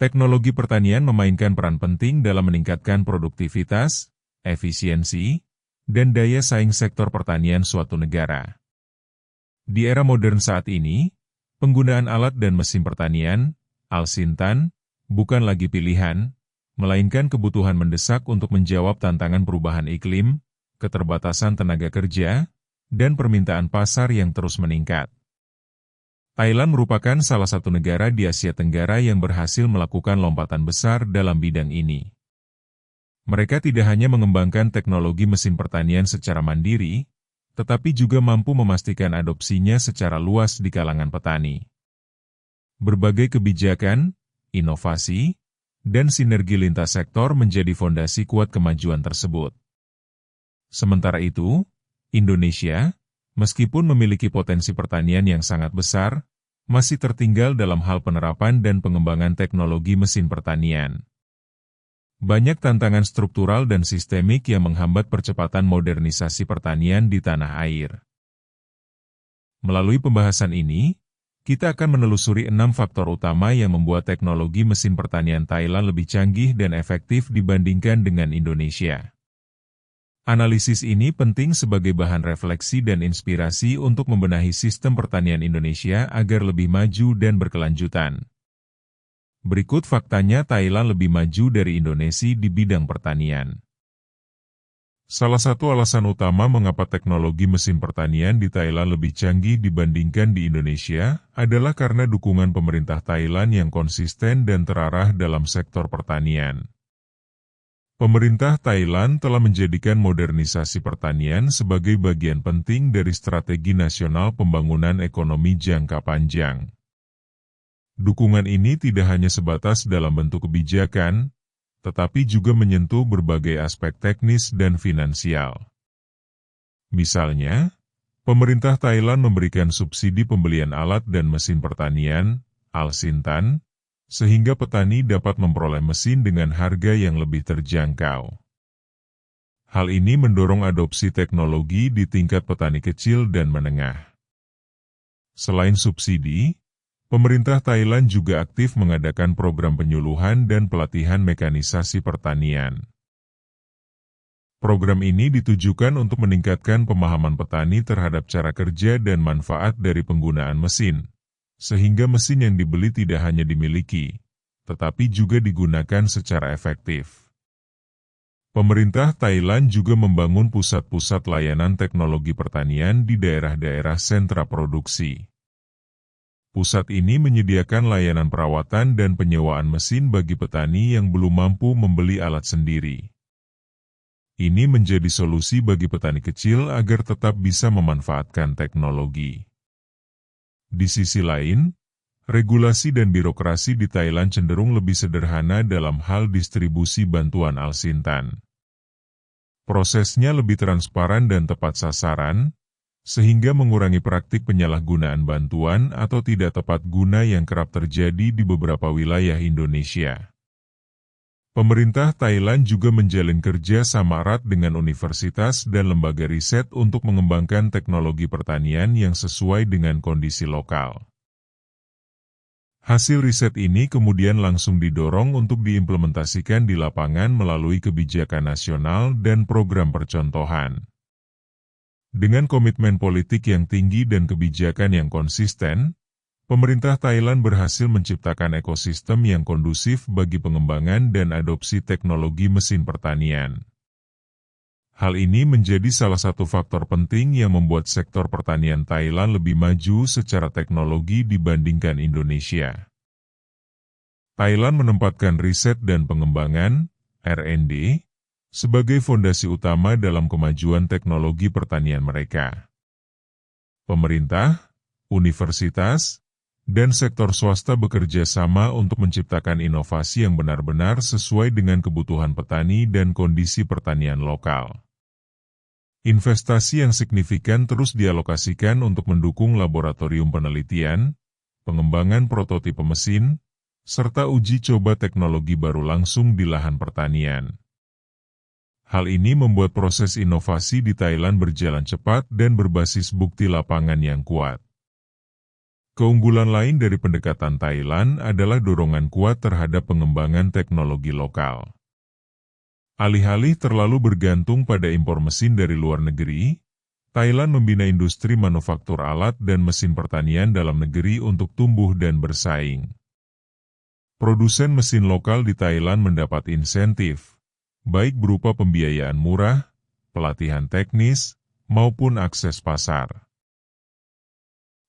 Teknologi pertanian memainkan peran penting dalam meningkatkan produktivitas, efisiensi, dan daya saing sektor pertanian suatu negara. Di era modern saat ini, penggunaan alat dan mesin pertanian, Al-Sintan, bukan lagi pilihan, melainkan kebutuhan mendesak untuk menjawab tantangan perubahan iklim, keterbatasan tenaga kerja, dan permintaan pasar yang terus meningkat. Thailand merupakan salah satu negara di Asia Tenggara yang berhasil melakukan lompatan besar dalam bidang ini. Mereka tidak hanya mengembangkan teknologi mesin pertanian secara mandiri, tetapi juga mampu memastikan adopsinya secara luas di kalangan petani. Berbagai kebijakan, inovasi, dan sinergi lintas sektor menjadi fondasi kuat kemajuan tersebut. Sementara itu, Indonesia, meskipun memiliki potensi pertanian yang sangat besar, masih tertinggal dalam hal penerapan dan pengembangan teknologi mesin pertanian. Banyak tantangan struktural dan sistemik yang menghambat percepatan modernisasi pertanian di tanah air. Melalui pembahasan ini, kita akan menelusuri 6 faktor utama yang membuat teknologi mesin pertanian Thailand lebih canggih dan efektif dibandingkan dengan Indonesia. Analisis ini penting sebagai bahan refleksi dan inspirasi untuk membenahi sistem pertanian Indonesia agar lebih maju dan berkelanjutan. Berikut faktanya Thailand lebih maju dari Indonesia di bidang pertanian. Salah satu alasan utama mengapa teknologi mesin pertanian di Thailand lebih canggih dibandingkan di Indonesia adalah karena dukungan pemerintah Thailand yang konsisten dan terarah dalam sektor pertanian. Pemerintah Thailand telah menjadikan modernisasi pertanian sebagai bagian penting dari strategi nasional pembangunan ekonomi jangka panjang. Dukungan ini tidak hanya sebatas dalam bentuk kebijakan, tetapi juga menyentuh berbagai aspek teknis dan finansial. Misalnya, pemerintah Thailand memberikan subsidi pembelian alat dan mesin pertanian, Al-Sintan, sehingga petani dapat memperoleh mesin dengan harga yang lebih terjangkau. Hal ini mendorong adopsi teknologi di tingkat petani kecil dan menengah. Selain subsidi, pemerintah Thailand juga aktif mengadakan program penyuluhan dan pelatihan mekanisasi pertanian. Program ini ditujukan untuk meningkatkan pemahaman petani terhadap cara kerja dan manfaat dari penggunaan mesin, sehingga mesin yang dibeli tidak hanya dimiliki, tetapi juga digunakan secara efektif. Pemerintah Thailand juga membangun pusat-pusat layanan teknologi pertanian di daerah-daerah sentra produksi. Pusat ini menyediakan layanan perawatan dan penyewaan mesin bagi petani yang belum mampu membeli alat sendiri. Ini menjadi solusi bagi petani kecil agar tetap bisa memanfaatkan teknologi. Di sisi lain, regulasi dan birokrasi di Thailand cenderung lebih sederhana dalam hal distribusi bantuan Al-Sintan. Prosesnya lebih transparan dan tepat sasaran, sehingga mengurangi praktik penyalahgunaan bantuan atau tidak tepat guna yang kerap terjadi di beberapa wilayah Indonesia. Pemerintah Thailand juga menjalin kerja sama erat dengan universitas dan lembaga riset untuk mengembangkan teknologi pertanian yang sesuai dengan kondisi lokal. Hasil riset ini kemudian langsung didorong untuk diimplementasikan di lapangan melalui kebijakan nasional dan program percontohan. Dengan komitmen politik yang tinggi dan kebijakan yang konsisten, pemerintah Thailand berhasil menciptakan ekosistem yang kondusif bagi pengembangan dan adopsi teknologi mesin pertanian. Hal ini menjadi salah satu faktor penting yang membuat sektor pertanian Thailand lebih maju secara teknologi dibandingkan Indonesia. Thailand menempatkan riset dan pengembangan, R&D, sebagai fondasi utama dalam kemajuan teknologi pertanian mereka. Pemerintah, universitas, dan sektor swasta bekerja sama untuk menciptakan inovasi yang benar-benar sesuai dengan kebutuhan petani dan kondisi pertanian lokal. Investasi yang signifikan terus dialokasikan untuk mendukung laboratorium penelitian, pengembangan prototipe mesin, serta uji coba teknologi baru langsung di lahan pertanian. Hal ini membuat proses inovasi di Thailand berjalan cepat dan berbasis bukti lapangan yang kuat. Keunggulan lain dari pendekatan Thailand adalah dorongan kuat terhadap pengembangan teknologi lokal. Alih-alih terlalu bergantung pada impor mesin dari luar negeri, Thailand membina industri manufaktur alat dan mesin pertanian dalam negeri untuk tumbuh dan bersaing. Produsen mesin lokal di Thailand mendapat insentif, baik berupa pembiayaan murah, pelatihan teknis, maupun akses pasar.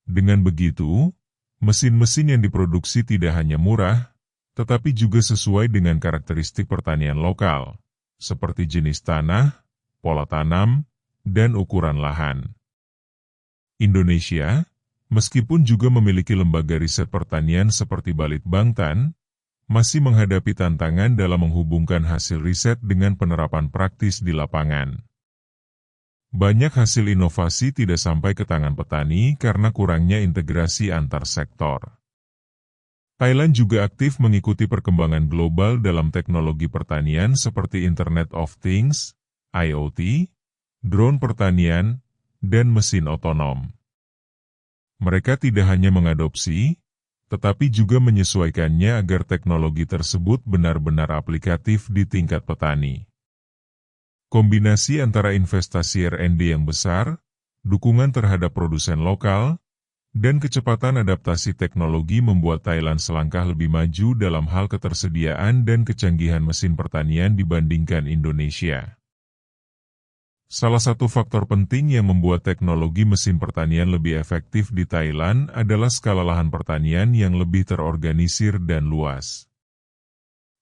Dengan begitu, mesin-mesin yang diproduksi tidak hanya murah, tetapi juga sesuai dengan karakteristik pertanian lokal, seperti jenis tanah, pola tanam, dan ukuran lahan. Indonesia, meskipun juga memiliki lembaga riset pertanian seperti Balitbangtan, masih menghadapi tantangan dalam menghubungkan hasil riset dengan penerapan praktis di lapangan. Banyak hasil inovasi tidak sampai ke tangan petani karena kurangnya integrasi antar sektor. Thailand juga aktif mengikuti perkembangan global dalam teknologi pertanian seperti Internet of Things, IoT, drone pertanian, dan mesin otonom. Mereka tidak hanya mengadopsi, tetapi juga menyesuaikannya agar teknologi tersebut benar-benar aplikatif di tingkat petani. Kombinasi antara investasi R&D yang besar, dukungan terhadap produsen lokal, dan kecepatan adaptasi teknologi membuat Thailand selangkah lebih maju dalam hal ketersediaan dan kecanggihan mesin pertanian dibandingkan Indonesia. Salah satu faktor penting yang membuat teknologi mesin pertanian lebih efektif di Thailand adalah skala lahan pertanian yang lebih terorganisir dan luas.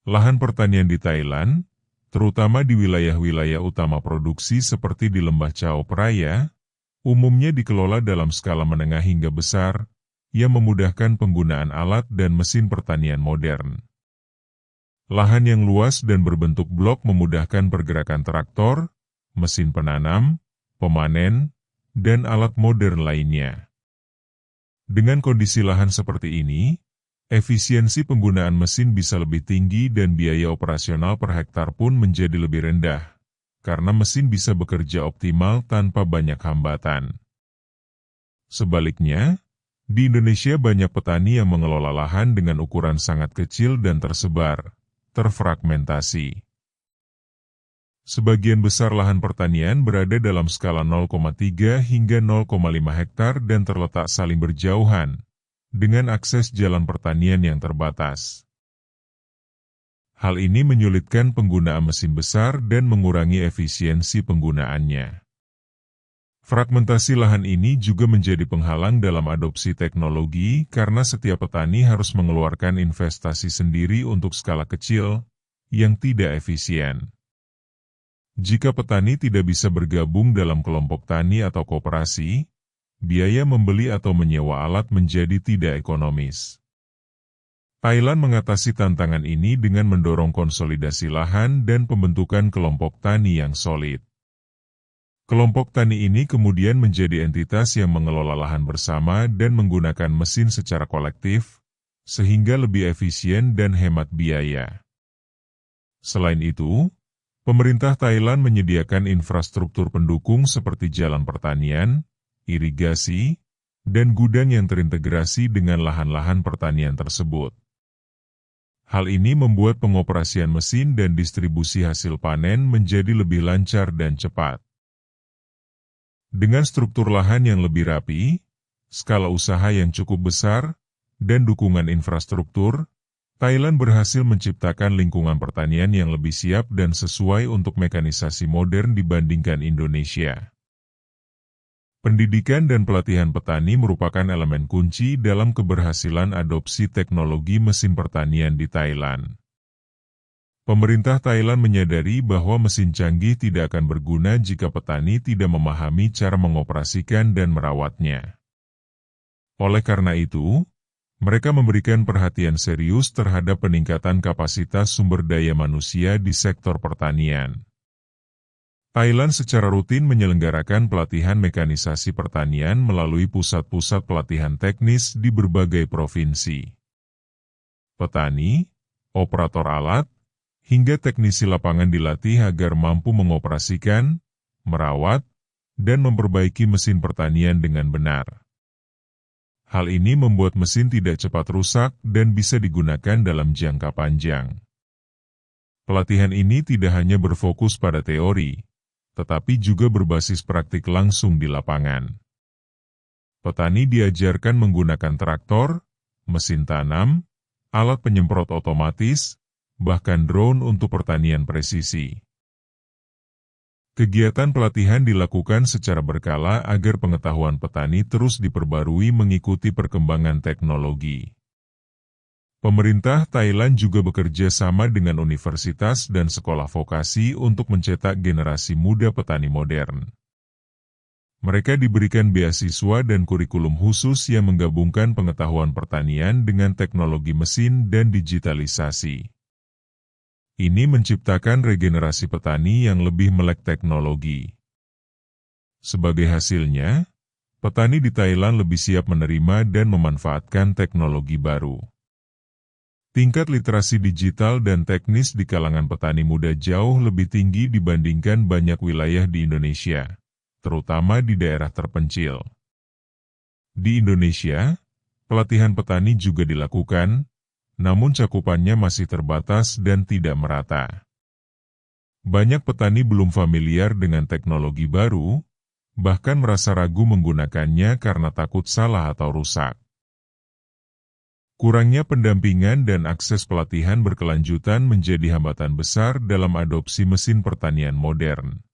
Lahan pertanian di Thailand, terutama di wilayah-wilayah utama produksi seperti di Lembah Chao Phraya, umumnya dikelola dalam skala menengah hingga besar, yang memudahkan penggunaan alat dan mesin pertanian modern. Lahan yang luas dan berbentuk blok memudahkan pergerakan traktor, mesin penanam, pemanen, dan alat modern lainnya. Dengan kondisi lahan seperti ini, efisiensi penggunaan mesin bisa lebih tinggi dan biaya operasional per hektar pun menjadi lebih rendah, karena mesin bisa bekerja optimal tanpa banyak hambatan. Sebaliknya, di Indonesia banyak petani yang mengelola lahan dengan ukuran sangat kecil dan terfragmentasi. Sebagian besar lahan pertanian berada dalam skala 0,3 hingga 0,5 hektar dan terletak saling berjauhan, dengan akses jalan pertanian yang terbatas. Hal ini menyulitkan penggunaan mesin besar dan mengurangi efisiensi penggunaannya. Fragmentasi lahan ini juga menjadi penghalang dalam adopsi teknologi karena setiap petani harus mengeluarkan investasi sendiri untuk skala kecil, yang tidak efisien. Jika petani tidak bisa bergabung dalam kelompok tani atau koperasi, biaya membeli atau menyewa alat menjadi tidak ekonomis. Thailand mengatasi tantangan ini dengan mendorong konsolidasi lahan dan pembentukan kelompok tani yang solid. Kelompok tani ini kemudian menjadi entitas yang mengelola lahan bersama dan menggunakan mesin secara kolektif, sehingga lebih efisien dan hemat biaya. Selain itu, pemerintah Thailand menyediakan infrastruktur pendukung seperti jalan pertanian, irigasi, dan gudang yang terintegrasi dengan lahan-lahan pertanian tersebut. Hal ini membuat pengoperasian mesin dan distribusi hasil panen menjadi lebih lancar dan cepat. Dengan struktur lahan yang lebih rapi, skala usaha yang cukup besar, dan dukungan infrastruktur, Thailand berhasil menciptakan lingkungan pertanian yang lebih siap dan sesuai untuk mekanisasi modern dibandingkan Indonesia. Pendidikan dan pelatihan petani merupakan elemen kunci dalam keberhasilan adopsi teknologi mesin pertanian di Thailand. Pemerintah Thailand menyadari bahwa mesin canggih tidak akan berguna jika petani tidak memahami cara mengoperasikan dan merawatnya. Oleh karena itu, mereka memberikan perhatian serius terhadap peningkatan kapasitas sumber daya manusia di sektor pertanian. Thailand secara rutin menyelenggarakan pelatihan mekanisasi pertanian melalui pusat-pusat pelatihan teknis di berbagai provinsi. Petani, operator alat, hingga teknisi lapangan dilatih agar mampu mengoperasikan, merawat, dan memperbaiki mesin pertanian dengan benar. Hal ini membuat mesin tidak cepat rusak dan bisa digunakan dalam jangka panjang. Pelatihan ini tidak hanya berfokus pada teori, tetapi juga berbasis praktik langsung di lapangan. Petani diajarkan menggunakan traktor, mesin tanam, alat penyemprot otomatis, bahkan drone untuk pertanian presisi. Kegiatan pelatihan dilakukan secara berkala agar pengetahuan petani terus diperbarui mengikuti perkembangan teknologi. Pemerintah Thailand juga bekerja sama dengan universitas dan sekolah vokasi untuk mencetak generasi muda petani modern. Mereka diberikan beasiswa dan kurikulum khusus yang menggabungkan pengetahuan pertanian dengan teknologi mesin dan digitalisasi. Ini menciptakan regenerasi petani yang lebih melek teknologi. Sebagai hasilnya, petani di Thailand lebih siap menerima dan memanfaatkan teknologi baru. Tingkat literasi digital dan teknis di kalangan petani muda jauh lebih tinggi dibandingkan banyak wilayah di Indonesia, terutama di daerah terpencil. Di Indonesia, pelatihan petani juga dilakukan, namun cakupannya masih terbatas dan tidak merata. Banyak petani belum familiar dengan teknologi baru, bahkan merasa ragu menggunakannya karena takut salah atau rusak. Kurangnya pendampingan dan akses pelatihan berkelanjutan menjadi hambatan besar dalam adopsi mesin pertanian modern.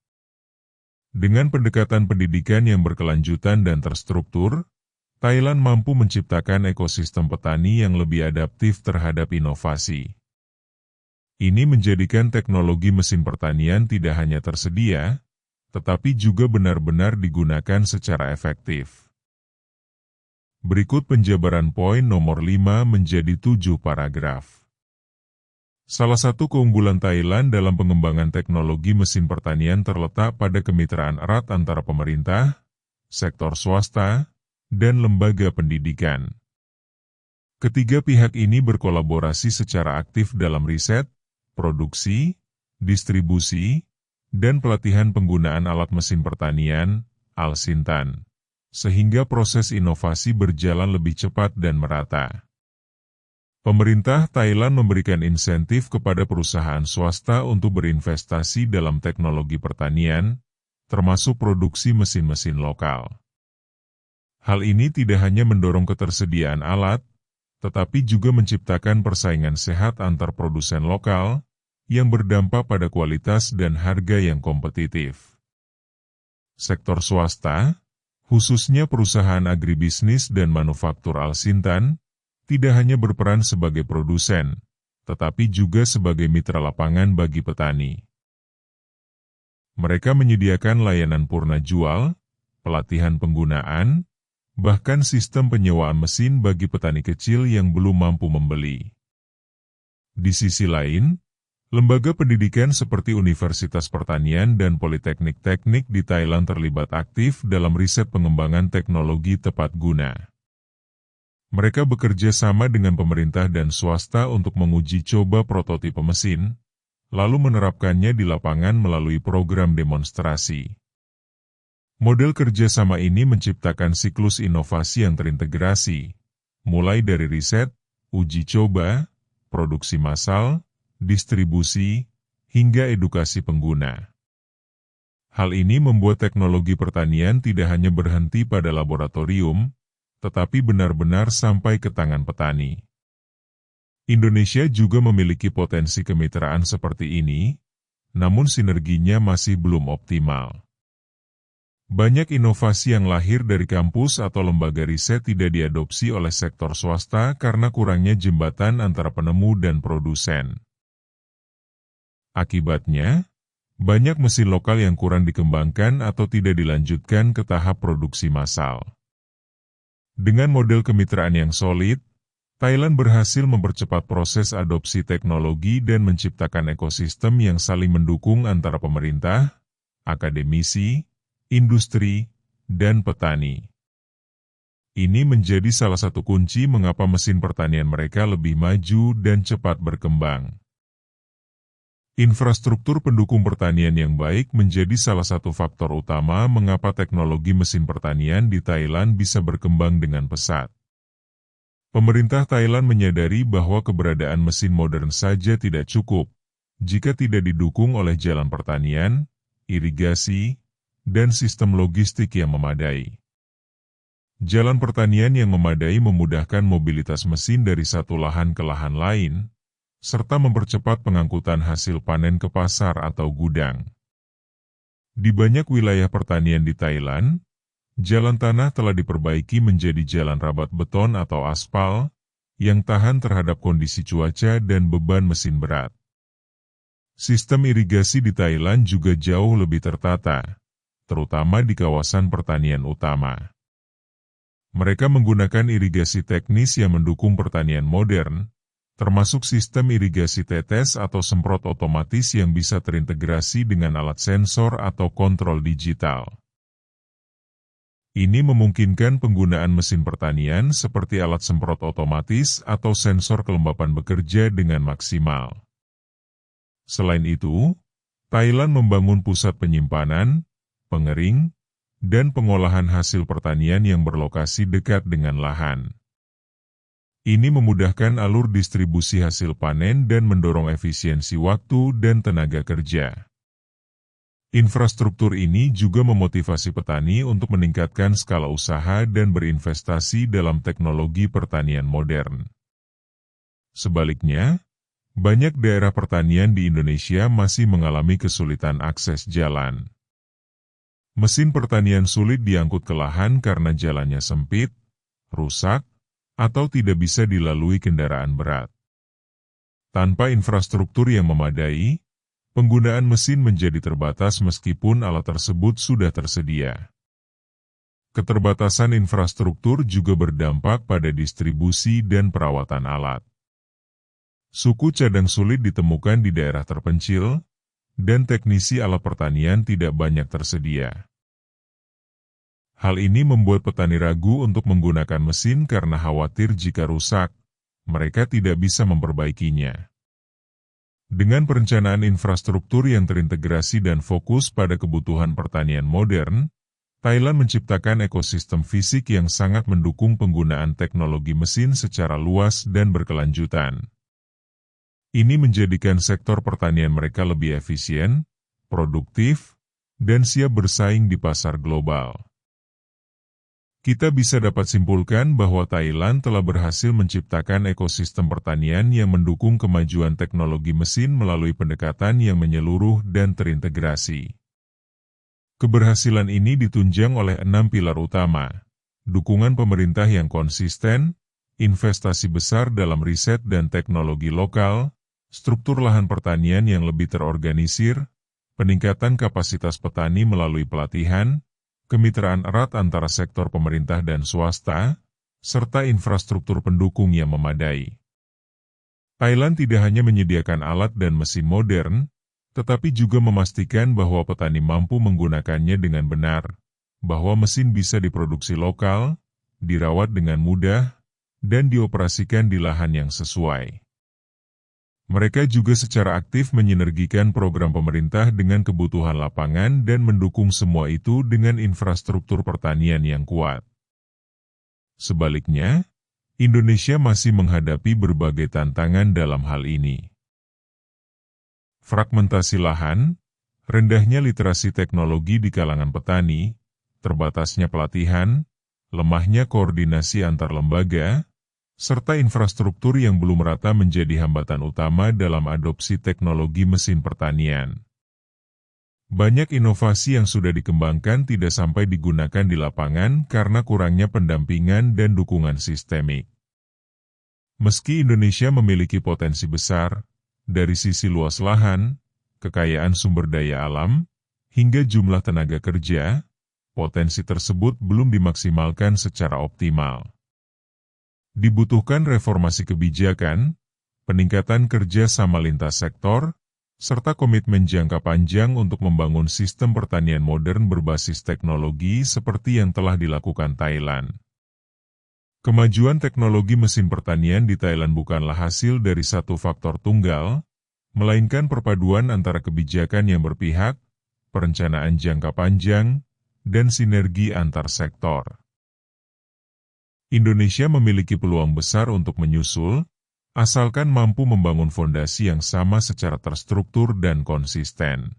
Dengan pendekatan pendidikan yang berkelanjutan dan terstruktur, Thailand mampu menciptakan ekosistem petani yang lebih adaptif terhadap inovasi. Ini menjadikan teknologi mesin pertanian tidak hanya tersedia, tetapi juga benar-benar digunakan secara efektif. Berikut penjabaran poin nomor 5 menjadi 7 paragraf. Salah satu keunggulan Thailand dalam pengembangan teknologi mesin pertanian terletak pada kemitraan erat antara pemerintah, sektor swasta, dan lembaga pendidikan. Ketiga pihak ini berkolaborasi secara aktif dalam riset, produksi, distribusi, dan pelatihan penggunaan alat mesin pertanian, Al-Sintan, sehingga proses inovasi berjalan lebih cepat dan merata. Pemerintah Thailand memberikan insentif kepada perusahaan swasta untuk berinvestasi dalam teknologi pertanian, termasuk produksi mesin-mesin lokal. Hal ini tidak hanya mendorong ketersediaan alat, tetapi juga menciptakan persaingan sehat antar produsen lokal, yang berdampak pada kualitas dan harga yang kompetitif. Sektor swasta, khususnya perusahaan agribisnis dan manufaktur Al-Sintan, tidak hanya berperan sebagai produsen, tetapi juga sebagai mitra lapangan bagi petani. Mereka menyediakan layanan purna jual, pelatihan penggunaan, bahkan sistem penyewaan mesin bagi petani kecil yang belum mampu membeli. Di sisi lain, lembaga pendidikan seperti Universitas Pertanian dan Politeknik Teknik di Thailand terlibat aktif dalam riset pengembangan teknologi tepat guna. Mereka bekerja sama dengan pemerintah dan swasta untuk menguji coba prototipe mesin, lalu menerapkannya di lapangan melalui program demonstrasi. Model kerjasama ini menciptakan siklus inovasi yang terintegrasi, mulai dari riset, uji coba, produksi massal, distribusi, hingga edukasi pengguna. Hal ini membuat teknologi pertanian tidak hanya berhenti pada laboratorium, tetapi benar-benar sampai ke tangan petani. Indonesia juga memiliki potensi kemitraan seperti ini, namun sinerginya masih belum optimal. Banyak inovasi yang lahir dari kampus atau lembaga riset tidak diadopsi oleh sektor swasta karena kurangnya jembatan antara penemu dan produsen. Akibatnya, banyak mesin lokal yang kurang dikembangkan atau tidak dilanjutkan ke tahap produksi massal. Dengan model kemitraan yang solid, Thailand berhasil mempercepat proses adopsi teknologi dan menciptakan ekosistem yang saling mendukung antara pemerintah, akademisi, industri, dan petani. Ini menjadi salah satu kunci mengapa mesin pertanian mereka lebih maju dan cepat berkembang. Infrastruktur pendukung pertanian yang baik menjadi salah satu faktor utama mengapa teknologi mesin pertanian di Thailand bisa berkembang dengan pesat. Pemerintah Thailand menyadari bahwa keberadaan mesin modern saja tidak cukup jika tidak didukung oleh jalan pertanian, irigasi, dan sistem logistik yang memadai. Jalan pertanian yang memadai memudahkan mobilitas mesin dari satu lahan ke lahan lain, serta mempercepat pengangkutan hasil panen ke pasar atau gudang. Di banyak wilayah pertanian di Thailand, jalan tanah telah diperbaiki menjadi jalan rabat beton atau aspal, yang tahan terhadap kondisi cuaca dan beban mesin berat. Sistem irigasi di Thailand juga jauh lebih tertata, terutama di kawasan pertanian utama. Mereka menggunakan irigasi teknis yang mendukung pertanian modern, termasuk sistem irigasi tetes atau semprot otomatis yang bisa terintegrasi dengan alat sensor atau kontrol digital. Ini memungkinkan penggunaan mesin pertanian seperti alat semprot otomatis atau sensor kelembapan bekerja dengan maksimal. Selain itu, Thailand membangun pusat penyimpanan, pengering, dan pengolahan hasil pertanian yang berlokasi dekat dengan lahan. Ini memudahkan alur distribusi hasil panen dan mendorong efisiensi waktu dan tenaga kerja. Infrastruktur ini juga memotivasi petani untuk meningkatkan skala usaha dan berinvestasi dalam teknologi pertanian modern. Sebaliknya, banyak daerah pertanian di Indonesia masih mengalami kesulitan akses jalan. Mesin pertanian sulit diangkut ke lahan karena jalannya sempit, rusak, atau tidak bisa dilalui kendaraan berat. Tanpa infrastruktur yang memadai, penggunaan mesin menjadi terbatas meskipun alat tersebut sudah tersedia. Keterbatasan infrastruktur juga berdampak pada distribusi dan perawatan alat. Suku cadang sulit ditemukan di daerah terpencil, dan teknisi alat pertanian tidak banyak tersedia. Hal ini membuat petani ragu untuk menggunakan mesin karena khawatir jika rusak, mereka tidak bisa memperbaikinya. Dengan perencanaan infrastruktur yang terintegrasi dan fokus pada kebutuhan pertanian modern, Thailand menciptakan ekosistem fisik yang sangat mendukung penggunaan teknologi mesin secara luas dan berkelanjutan. Ini menjadikan sektor pertanian mereka lebih efisien, produktif, dan siap bersaing di pasar global. Kita bisa dapat simpulkan bahwa Thailand telah berhasil menciptakan ekosistem pertanian yang mendukung kemajuan teknologi mesin melalui pendekatan yang menyeluruh dan terintegrasi. Keberhasilan ini ditunjang oleh 6 pilar utama: dukungan pemerintah yang konsisten, investasi besar dalam riset dan teknologi lokal, struktur lahan pertanian yang lebih terorganisir, peningkatan kapasitas petani melalui pelatihan, kemitraan erat antara sektor pemerintah dan swasta, serta infrastruktur pendukung yang memadai. Thailand tidak hanya menyediakan alat dan mesin modern, tetapi juga memastikan bahwa petani mampu menggunakannya dengan benar, bahwa mesin bisa diproduksi lokal, dirawat dengan mudah, dan dioperasikan di lahan yang sesuai. Mereka juga secara aktif menyinergikan program pemerintah dengan kebutuhan lapangan dan mendukung semua itu dengan infrastruktur pertanian yang kuat. Sebaliknya, Indonesia masih menghadapi berbagai tantangan dalam hal ini. Fragmentasi lahan, rendahnya literasi teknologi di kalangan petani, terbatasnya pelatihan, lemahnya koordinasi antar lembaga, serta infrastruktur yang belum merata menjadi hambatan utama dalam adopsi teknologi mesin pertanian. Banyak inovasi yang sudah dikembangkan tidak sampai digunakan di lapangan karena kurangnya pendampingan dan dukungan sistemik. Meski Indonesia memiliki potensi besar, dari sisi luas lahan, kekayaan sumber daya alam, hingga jumlah tenaga kerja, potensi tersebut belum dimaksimalkan secara optimal. Dibutuhkan reformasi kebijakan, peningkatan kerja sama lintas sektor, serta komitmen jangka panjang untuk membangun sistem pertanian modern berbasis teknologi seperti yang telah dilakukan Thailand. Kemajuan teknologi mesin pertanian di Thailand bukanlah hasil dari satu faktor tunggal, melainkan perpaduan antara kebijakan yang berpihak, perencanaan jangka panjang, dan sinergi antar sektor. Indonesia memiliki peluang besar untuk menyusul, asalkan mampu membangun fondasi yang sama secara terstruktur dan konsisten.